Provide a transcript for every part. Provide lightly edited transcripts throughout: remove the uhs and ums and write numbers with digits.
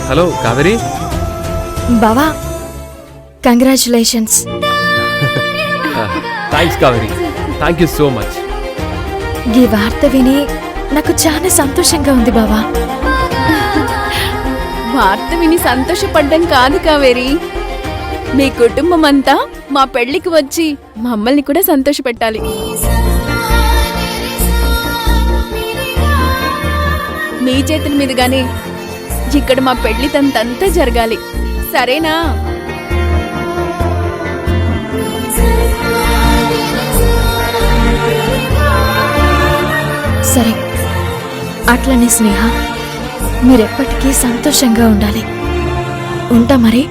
Hello Kaveri. బావా congratulations. Thanks Kaveri, thank you so much. ఈ వార్త విని నాకు చాలా సంతోషంగా ఉంది బావా. వార్త విని సంతోషపడ్డం కాదు కావేరి, మీ కుటుంబం అంతా మా పెళ్లికి వచ్చి మమ్మల్ని కూడా సంతోషపెట్టాలి. మీ చేతుల మీదుగానే ఇక్కడ మా పెళ్లి తంతంతా జరగాలి, సరేనా? సరే, అట్లనే స్నేహ, మీరెప్పటికీ సంతోషంగా ఉండాలి. ఉంటా మరి.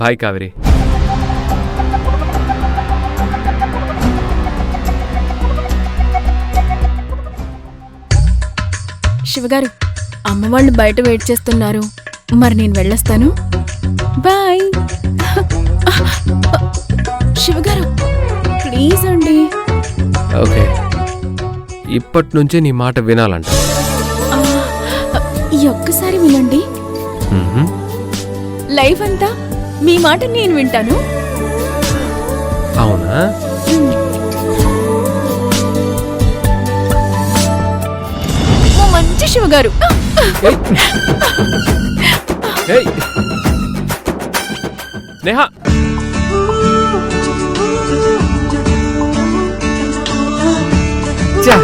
బాయ్ కావేరి. శివగారు, అమ్మవాళ్ళు బయట వెయిట్ చేస్తున్నారు, మరి నేను వెళ్ళొస్తాను. బాయ్. శివగారు ప్లీజ్ అండి. ఓకే, ఇప్పటి నుంచే నీ మాట వినాలంట. ఈ ఒక్కసారి వినండి, లైఫ్ అంతా మీ మాట నేను వింటాను. అవునా? ఓ మంచి శివగారు. నేహా, చా